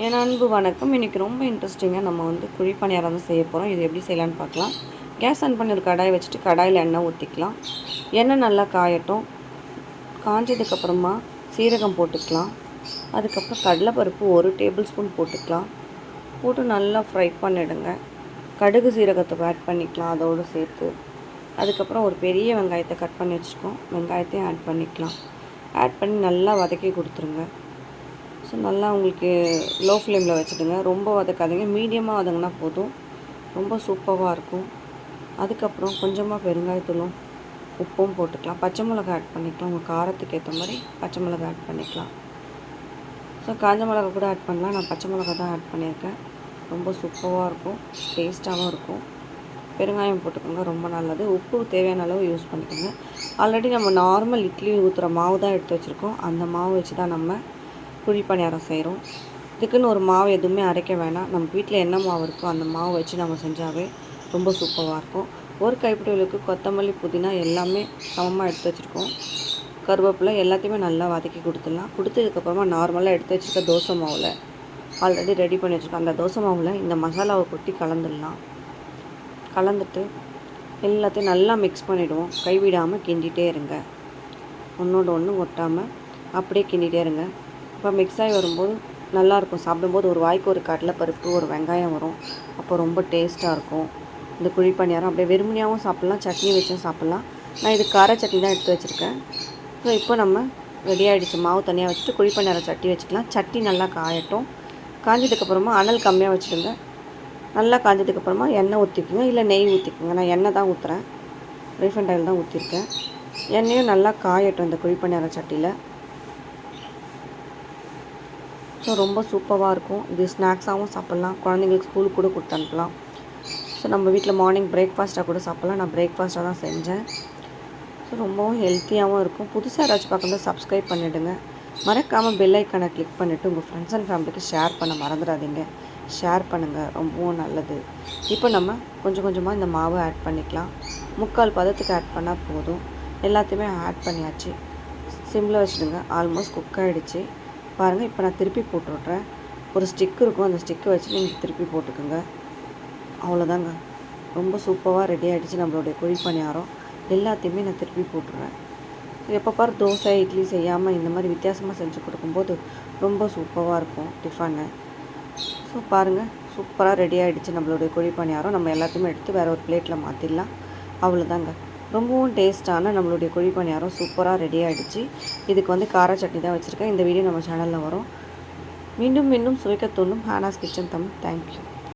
என் அன்பு வணக்கம். இன்றைக்கி ரொம்ப இன்ட்ரெஸ்டிங்காக நம்ம குழி பணியாரம் தான் செய்ய போகிறோம். இது எப்படி செய்யலான்னு பார்க்கலாம். கேஸ் ஆன் பண்ணி ஒரு கடாயை வச்சுட்டு கடாயில் எண்ணெய் ஊற்றிக்கலாம். எண்ணெய் நல்லா காயட்டும். காஞ்சதுக்கப்புறமா சீரகம் போட்டுக்கலாம். அதுக்கப்புறம் கடலைப்பருப்பு 1 டேபிள் ஸ்பூன் போட்டுக்கலாம். போட்டு நல்லா ஃப்ரை பண்ணிவிடுங்க. கடுகு சீரகத்தை ஆட் பண்ணிக்கலாம் அதோடு சேர்த்து. அதுக்கப்புறம் ஒரு பெரிய வெங்காயத்தை கட் பண்ணி வச்சுருக்கோம். வெங்காயத்தையும் ஆட் பண்ணிக்கலாம். ஆட் பண்ணி நல்லா வதக்கி கொடுத்துருங்க. ஸோ நல்லா உங்களுக்கு லோ ஃப்ளேமில் வச்சுடுங்க. ரொம்ப வதக்காதீங்க, மீடியமாக வதங்கினா போதும். ரொம்ப சூப்பராக இருக்கும். அதுக்கப்புறம் கொஞ்சமாக பெருங்காயத்தூளும் உப்பும் போட்டுக்கலாம். பச்சை மிளகா ஆட் பண்ணிக்கலாம். உங்கள் காரத்துக்கு ஏற்ற மாதிரி பச்சை மிளகா ஆட் பண்ணிக்கலாம். ஸோ காஞ்ச மிளகா கூட ஆட் பண்ணலாம். நான் பச்சை மிளகா தான் ஆட் பண்ணியிருக்கேன். ரொம்ப சூப்பராக இருக்கும், டேஸ்ட்டாகவும் இருக்கும். பெருங்காயம் போட்டுக்கோங்க, ரொம்ப நல்லது. உப்பு தேவையான அளவு யூஸ் பண்ணிக்கோங்க. ஆல்ரெடி நம்ம நார்மல் இட்லி ஊற்றுற மாவு தான் எடுத்து வச்சுருக்கோம். அந்த மாவு வச்சு தான் நம்ம குழி பணியாரம் செய்கிறோம். இதுக்குன்னு ஒரு மாவு எதுவுமே அரைக்க வேணாம். நம்ம வீட்டில் என்ன மாவு இருக்கோ அந்த மாவு வச்சு நம்ம செஞ்சாவே ரொம்ப சூப்பராக இருக்கும். ஒரு கைப்பிடி அளவுக்கு கொத்தமல்லி, புதினா எல்லாமே சமமாக எடுத்து வச்சுருக்கோம். கருவேப்பிலை எல்லாத்தையுமே நல்லா வதக்கி கொடுத்துடலாம். கொடுத்ததுக்கப்புறமா நார்மலாக எடுத்து வச்சுருக்க தோசை மாவில் ஆல்ரெடி ரெடி பண்ணி வச்சுருக்கோம். அந்த தோசை மாவில் இந்த மசாலாவை கொட்டி கலந்துடலாம். கலந்துட்டு எல்லாத்தையும் நல்லா மிக்ஸ் பண்ணிவிடுவோம். கைவிடாமல் கிண்டிகிட்டே இருங்க. ஒன்றோடு ஒன்று ஒட்டாமல் அப்படியே கிண்டிகிட்டே இருங்க. இப்போ மிக்ஸ் ஆகி வரும்போது நல்லாயிருக்கும். சாப்பிடும்போது ஒரு வாய்க்கு ஒரு கடலைப்பருப்பு, ஒரு வெங்காயம் வரும். அப்போ ரொம்ப டேஸ்ட்டாக இருக்கும். இந்த குழி பணியாரம் அப்படியே வெறுமனையாகவும் சாப்பிட்லாம், சட்னி வச்சும் சாப்பிட்லாம். நான் இது கார சட்னி தான் எடுத்து வச்சுருக்கேன். ஸோ இப்போ நம்ம ரெடி ஆகிடுச்சு. மாவு தனியாக வச்சுட்டு குழி பணியாரம் சட்னி வச்சுக்கலாம். சட்னி நல்லா காயட்டும். காஞ்சதுக்கப்புறமா அனல் கம்மியாக வச்சுடுங்க. நல்லா காஞ்சதுக்கப்புறமா எண்ணெய் ஊற்றிக்குங்க, இல்லை நெய் ஊற்றிக்குங்க. நான் எண்ணெய் தான் ஊற்றுறேன், ரீஃபைண்ட் ஆயில் தான் ஊற்றிருக்கேன். எண்ணெயும் நல்லா காயட்டும் இந்த குழி பணியாரம் சட்டியில். ஸோ ரொம்ப சூப்பராக இருக்கும். இது ஸ்நாக்ஸாகவும் சாப்பிட்லாம், குழந்தைங்களுக்கு ஸ்கூலுக்கு கூட கொடுத்து அனுப்பலாம். ஸோ நம்ம வீட்டில் மார்னிங் பிரேக்ஃபாஸ்ட்டாக கூட சாப்பிட்லாம். நான் பிரேக்ஃபாஸ்ட்டாக தான் செஞ்சேன். ஸோ ரொம்பவும் ஹெல்த்தியாகவும் இருக்கும். புதுசாக ஏதாச்சும் பார்க்கும்போது சப்ஸ்கிரைப் பண்ணிவிடுங்க. மறக்காமல் பெல் ஐக்கானை கிளிக் பண்ணிவிட்டு உங்கள் ஃப்ரெண்ட்ஸ் அண்ட் ஃபேமிலிக்கு ஷேர் பண்ண மறந்துடாதீங்க. ஷேர் பண்ணுங்கள், ரொம்பவும் நல்லது. இப்போ நம்ம கொஞ்சம் கொஞ்சமாக இந்த மாவு ஆட் பண்ணிக்கலாம். 3/4 பதத்துக்கு ஆட் பண்ணால் போதும். எல்லாத்தையுமே ஆட் பண்ணியாச்சு. சிம்மில் வச்சுடுங்க. ஆல்மோஸ்ட் குக் ஆகிடுச்சு பாருங்கள். இப்போ நான் திருப்பி போட்டு விட்றேன். ஒரு ஸ்டிக் இருக்கும், அந்த ஸ்டிக்கை வச்சு நீங்கள் திருப்பி போட்டுக்கோங்க. அவ்வளோதாங்க, ரொம்ப சூப்பராக ரெடி ஆகிடுச்சு நம்மளுடைய குழி பணியாரம். எல்லாத்தையுமே நான் திருப்பி போட்டுருவேன். எப்போ பாரு தோசை இட்லி செய்யாமல் இந்த மாதிரி வித்தியாசமாக செஞ்சு கொடுக்கும்போது ரொம்ப சூப்பராக இருக்கும் டிஃபனு. ஸோ பாருங்கள், சூப்பராக ரெடி ஆகிடுச்சு நம்மளுடைய குழி பணியாரம். நம்ம எல்லாத்தையுமே எடுத்து வேறு ஒரு பிளேட்டில் மாற்றிடலாம். அவ்வளோதாங்க, ரொம்பவும் டேஸ்ட்டான நம்மளுடைய குழி பணியாரம் சூப்பராக ரெடி ஆகிடுச்சு. இதுக்கு கார சட்னி தான் வச்சுருக்கேன். இந்த வீடியோ நம்ம சேனலில் வரும். மீண்டும் மீண்டும் சுவைக்க தோணும் ஹானாஸ் கிச்சன் தமிழ். தேங்க்யூ.